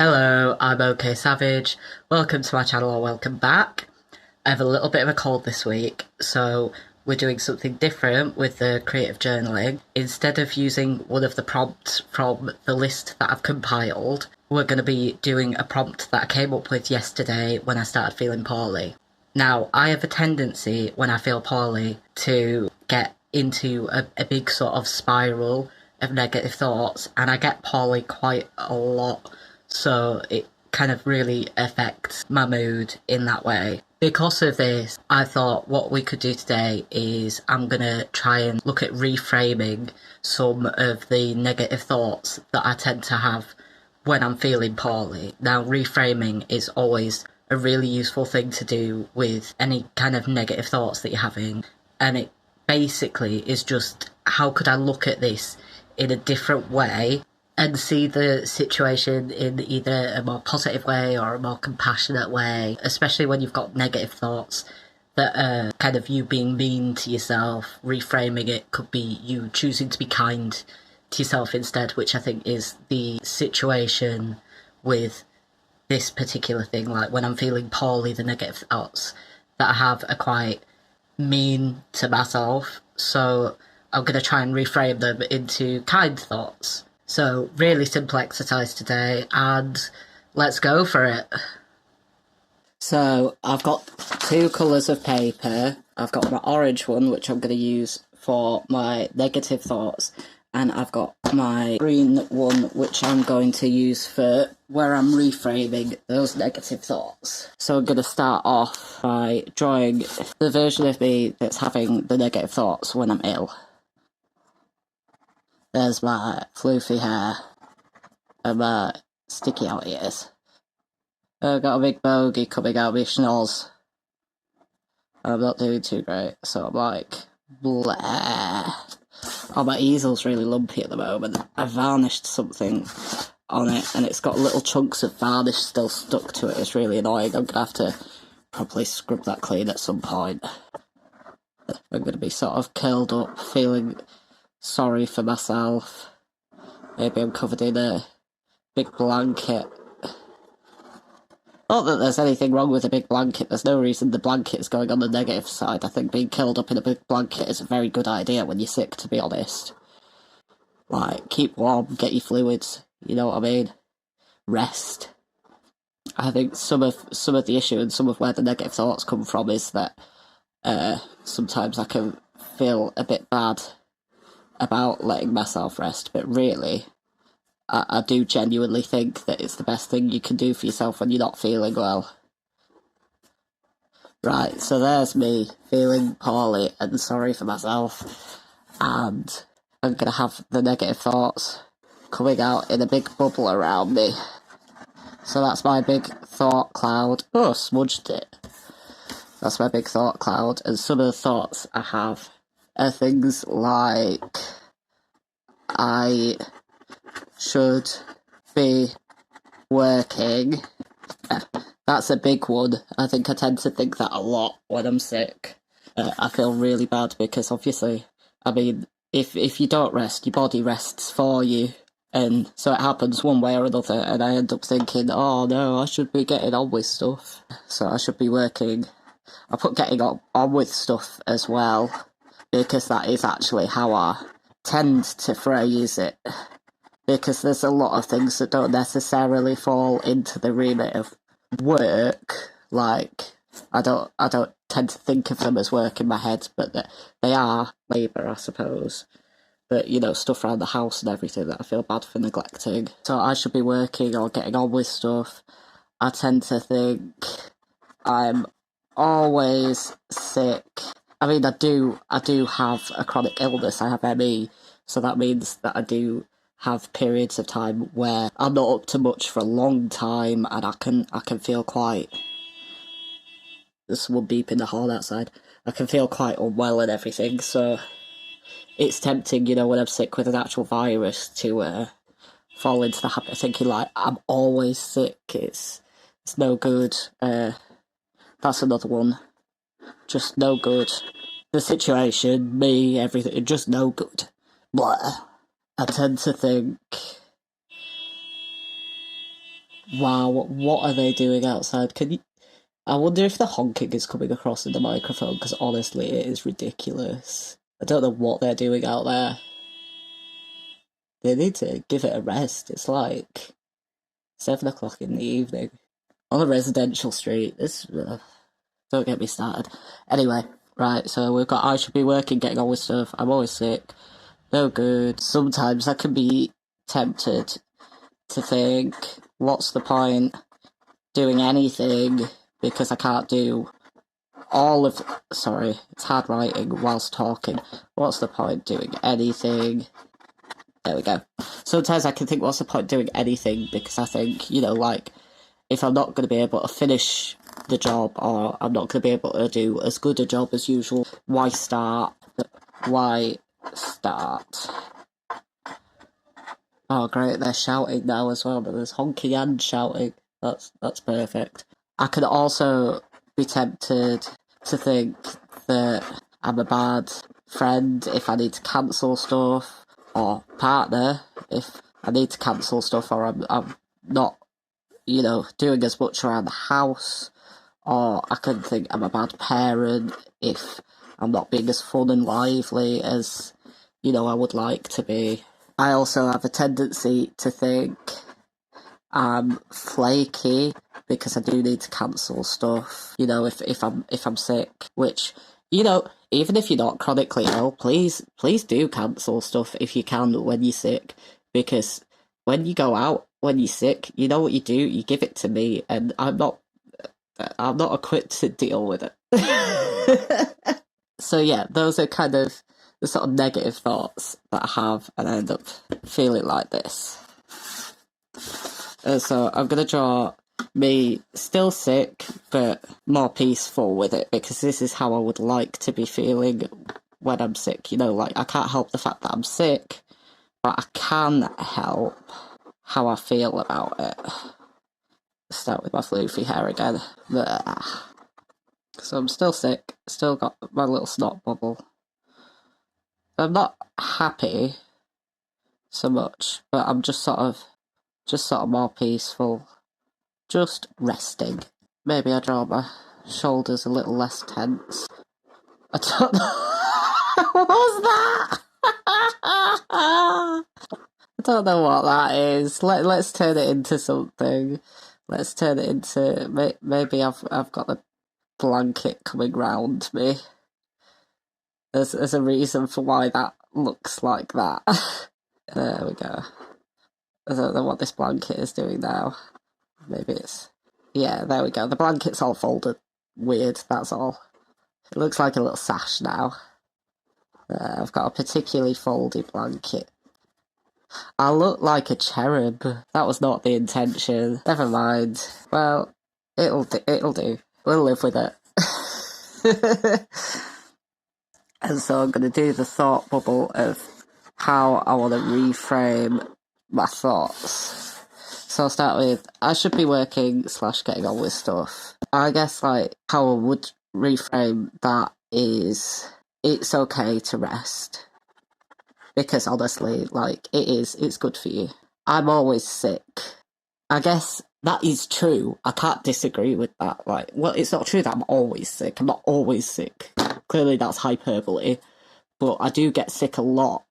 Hello, I'm OK Savage. Welcome to my channel or welcome back. I have a little bit of a cold this week, so we're doing something different with the creative journaling. Instead of using one of the prompts from the list that I've compiled, we're going to be doing a prompt that I came up with yesterday when I started feeling poorly. Now, I have a tendency when I feel poorly to get into a big sort of spiral of negative thoughts, and I get poorly quite a lot. So it kind of really affects my mood in that way. Because of this, I thought what we could do today is I'm going to try and look at reframing some of the negative thoughts that I tend to have when I'm feeling poorly. Now, reframing is always a really useful thing to do with any kind of negative thoughts that you're having. And it basically is just, how could I look at this in a different way and see the situation in either a more positive way or a more compassionate way, especially when you've got negative thoughts that are kind of you being mean to yourself. Reframing it could be you choosing to be kind to yourself instead, which I think is the situation with this particular thing. Like when I'm feeling poorly, the negative thoughts that I have are quite mean to myself, so I'm going to try and reframe them into kind thoughts. So, really simple exercise today, and let's go for it. So, I've got two colours of paper. I've got my orange one, which I'm going to use for my negative thoughts, and I've got my green one, which I'm going to use for where I'm reframing those negative thoughts. So I'm going to start off by drawing the version of me that's having the negative thoughts when I'm ill. There's my floofy hair and my sticky out ears. I've got a big bogey coming out of my schnoz. I'm not doing too great, so I'm like, blah. Oh, my easel's really lumpy at the moment. I varnished something on it and it's got little chunks of varnish still stuck to it. It's really annoying. I'm going to have to probably scrub that clean at some point. I'm going to be sort of curled up, feeling sorry for myself. Maybe I'm covered in a big blanket. Not that there's anything wrong with a big blanket. There's no reason the blanket is going on the negative side. I think being curled up in a big blanket is a very good idea when you're sick, to be honest. Like, keep warm, get your fluids, you know what I mean? Rest. I think some of the issue and some of where the negative thoughts come from is that sometimes I can feel a bit bad about letting myself rest, but really, I do genuinely think that it's the best thing you can do for yourself when you're not feeling well. Right, so there's me feeling poorly and sorry for myself, and I'm going to have the negative thoughts coming out in a big bubble around me. So that's my big thought cloud. Oh, smudged it. That's my big thought cloud, and some of the thoughts I have are things like, I should be working. That's a big one. I think I tend to think that a lot when I'm sick. I feel really bad because obviously, I mean, if you don't rest, your body rests for you. And so it happens one way or another, and I end up thinking, oh no, I should be getting on with stuff. So I should be working. I put getting on with stuff as well, because that is actually how I tend to phrase it. Because there's a lot of things that don't necessarily fall into the remit of work. Like, I don't tend to think of them as work in my head, but they are labour, I suppose. But, you know, stuff around the house and everything that I feel bad for neglecting. So I should be working or getting on with stuff. I tend to think I'm always sick. I mean, I do have a chronic illness. I have ME, so that means that I do have periods of time where I'm not up to much for a long time, and I can feel quite. There's someone beeping the horn outside. I can feel quite unwell and everything, so it's tempting, you know, when I'm sick with an actual virus to fall into the habit of thinking like I'm always sick. It's no good. That's another one. Just no good. The situation, me, everything, just no good. Blah. I tend to think Wow, what are they doing outside? I wonder if the honking is coming across in the microphone, because honestly, it is ridiculous. I don't know what they're doing out there. They need to give it a rest. It's like 7 o'clock in the evening on a residential street. Don't get me started. Anyway, right, so we've got I should be working, getting on with stuff. I'm always sick. No good. Sometimes I can be tempted to think, what's the point doing anything because I can't do sorry, it's hard writing whilst talking. What's the point doing anything? There we go. Sometimes I can think, what's the point doing anything? Because I think, like, if I'm not going to be able to finish the job, or I'm not going to be able to do as good a job as usual, why start? Why start? Oh, great, they're shouting now as well, but there's honking and shouting. That's perfect. I could also be tempted to think that I'm a bad friend if I need to cancel stuff, or partner if I need to cancel stuff, or I'm not, doing as much around the house, or I can think I'm a bad parent if I'm not being as fun and lively as, I would like to be. I also have a tendency to think I'm flaky because I do need to cancel stuff, if I'm sick, which, even if you're not chronically ill, please do cancel stuff if you can when you're sick, because when you go out, when you're sick, you know what you do, you give it to me, and I'm not equipped to deal with it. So yeah, those are kind of the sort of negative thoughts that I have, and I end up feeling like this. So I'm going to draw me still sick, but more peaceful with it, because this is how I would like to be feeling when I'm sick. Like, I can't help the fact that I'm sick, but I can help how I feel about it. Start with my floofy hair again. So I'm still sick, still got my little snot bubble. I'm not happy so much, but I'm just sort of more peaceful, just resting. Maybe I draw my shoulders a little less tense. I don't know. What was that? I don't know what that is. Let's turn it into something. Let's turn it into, maybe I've got a blanket coming round me. There's a reason for why that looks like that. There we go. I don't know what this blanket is doing now. Maybe it's... Yeah, there we go. The blanket's all folded weird, that's all. It looks like a little sash now. I've got a particularly folded blanket. I look like a cherub. That was not the intention. Never mind. Well, it'll do. We'll live with it. And so I'm going to do the thought bubble of how I want to reframe my thoughts. So I'll start with, I should be working / getting on with stuff. I guess, like, how I would reframe that is, it's okay to rest. Because honestly, like, it's good for you. I'm always sick. I guess that is true. I can't disagree with that. Like, well, it's not true that I'm always sick. I'm not always sick. Clearly that's hyperbole. But I do get sick a lot.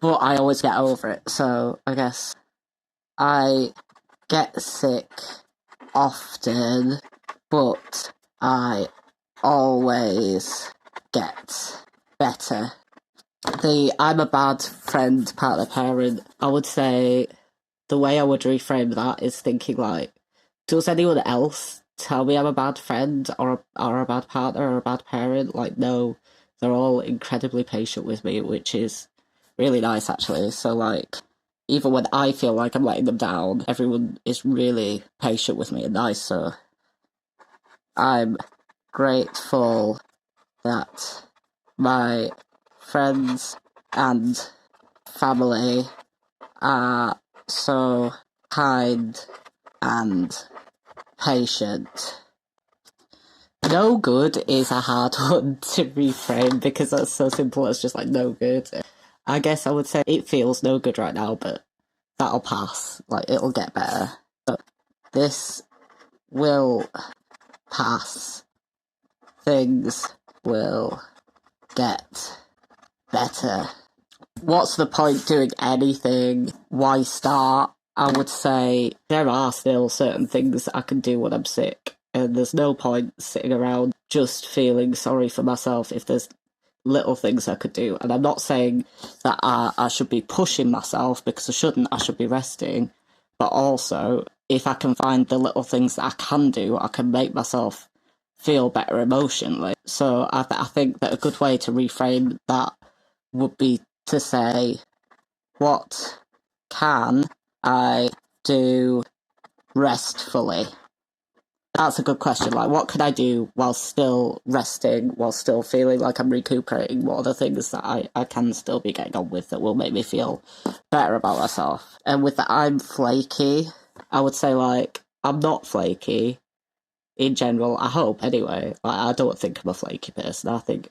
But I always get over it. So I guess I get sick often, but I always get better. I'm a bad friend, partner, parent. I would say the way I would reframe that is thinking, like, does anyone else tell me I'm a bad friend or a bad partner or a bad parent? Like, no, they're all incredibly patient with me, which is really nice, actually. So, like, even when I feel like I'm letting them down, everyone is really patient with me and nice. So I'm grateful that my friends and family are so kind and patient. No good is a hard one to reframe because that's so simple. It's just like no good. I guess I would say it feels no good right now, but that'll pass. Like, it'll get better. But this will pass. Things will get better. What's the point doing anything? Why start? I would say there are still certain things I can do when I'm sick, and there's no point sitting around just feeling sorry for myself if there's little things I could do. And I'm not saying that I should be pushing myself, because I shouldn't. I should be resting. But also, if I can find the little things that I can do, I can make myself feel better emotionally. So I think that a good way to reframe that would be to say, what can I do restfully? That's a good question. Like, what can I do while still resting, while still feeling like I'm recuperating? What are the things that I can still be getting on with that will make me feel better about myself? And with that, I'm flaky. I would say, like, I'm not flaky in general, I hope, anyway. Like, I don't think I'm a flaky person. I think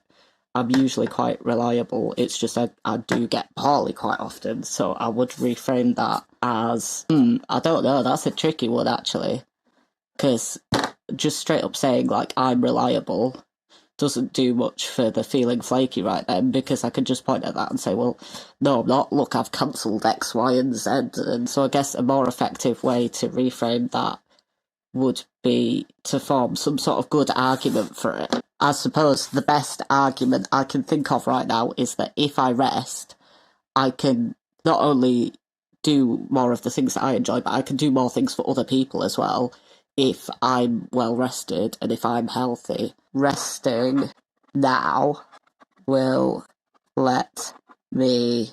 I'm usually quite reliable. It's just I do get poorly quite often. So I would reframe that as, I don't know, that's a tricky one, actually. Because just straight up saying, like, I'm reliable doesn't do much for the feeling flaky right then, because I can just point at that and say, well, no, I'm not. Look, I've cancelled X, Y, and Z. And so I guess a more effective way to reframe that would be to form some sort of good argument for it. I suppose the best argument I can think of right now is that if I rest, I can not only do more of the things that I enjoy, but I can do more things for other people as well if I'm well rested and if I'm healthy. Resting now will let me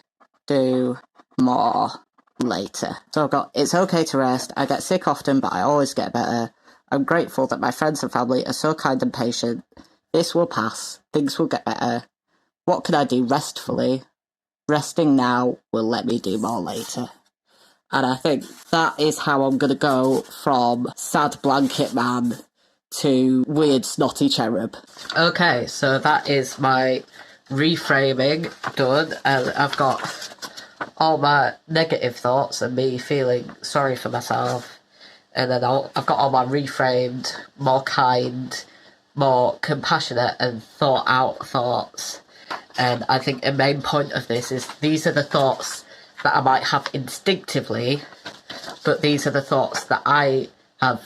do more later. So I've got, it's okay to rest. I get sick often, but I always get better. I'm grateful that my friends and family are so kind and patient. This will pass. Things will get better. What can I do restfully? Resting now will let me do more later. And I think that is how I'm going to go from sad blanket man to weird snotty cherub. Okay, so that is my reframing done, and I've got all my negative thoughts and me feeling sorry for myself, and then I've got all my reframed, more kind, more compassionate and thought out thoughts. And I think a main point of this is these are the thoughts that I might have instinctively, but these are the thoughts that I have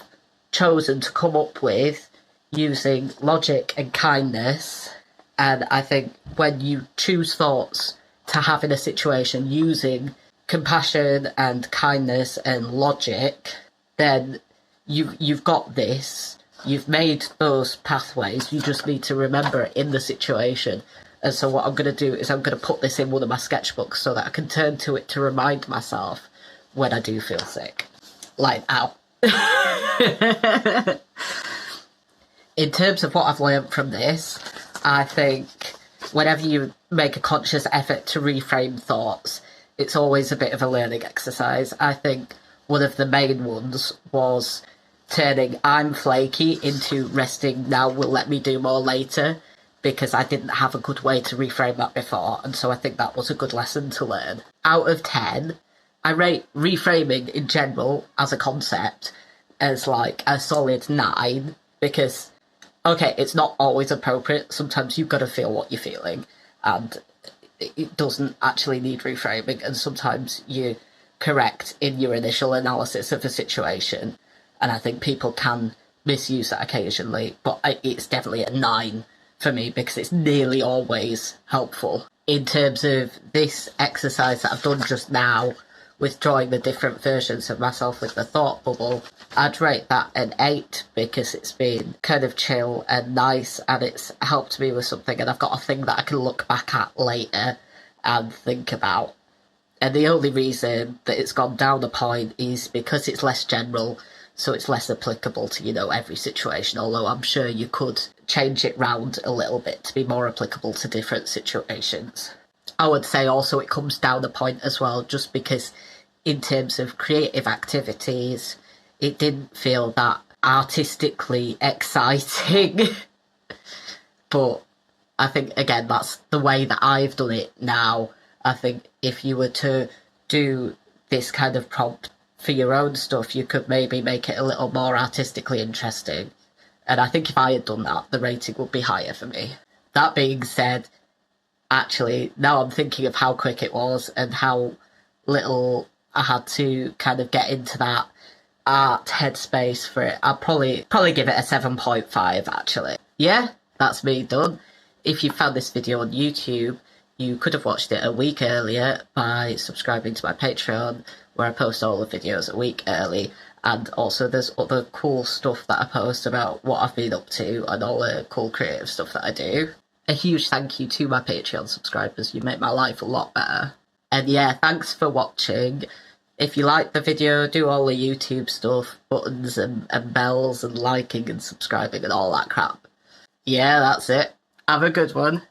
chosen to come up with using logic and kindness. And I think when you choose thoughts to have in a situation using compassion and kindness and logic, then you've got this. You've made those pathways. You just need to remember it in the situation. And so what I'm going to do is I'm going to put this in one of my sketchbooks so that I can turn to it to remind myself when I do feel sick. Like, ow. In terms of what I've learned from this, I think whenever you make a conscious effort to reframe thoughts, it's always a bit of a learning exercise. I think one of the main ones was turning I'm flaky into resting now will let me do more later, because I didn't have a good way to reframe that before, and so I think that was a good lesson to learn. Out of 10, I rate reframing in general as a concept as like a solid 9, because, okay, it's not always appropriate. Sometimes you've got to feel what you're feeling, and it doesn't actually need reframing, and sometimes you're correct in your initial analysis of a situation, and I think people can misuse that occasionally, but it's definitely a 9 for me, because it's nearly always helpful. In terms of this exercise that I've done just now, with drawing the different versions of myself with the thought bubble, I'd rate that an 8, because it's been kind of chill and nice, and it's helped me with something, and I've got a thing that I can look back at later and think about. And the only reason that it's gone down a point is because it's less general, so it's less applicable to, every situation, although I'm sure you could change it round a little bit to be more applicable to different situations. I would say also it comes down a point as well, just because in terms of creative activities, it didn't feel that artistically exciting. But I think, again, that's the way that I've done it now. I think if you were to do this kind of prompt for your own stuff, you could maybe make it a little more artistically interesting. And I think if I had done that, the rating would be higher for me. That being said, actually, now I'm thinking of how quick it was and how little I had to kind of get into that art headspace for it. I'll probably give it a 7.5, actually. Yeah, that's me done. If you found this video on YouTube, you could have watched it a week earlier by subscribing to my Patreon, where I post all the videos a week early. And also there's other cool stuff that I post about what I've been up to and all the cool creative stuff that I do. A huge thank you to my Patreon subscribers. You make my life a lot better. And yeah, thanks for watching. If you like the video, do all the YouTube stuff, buttons and bells and liking and subscribing and all that crap. Yeah, that's it. Have a good one.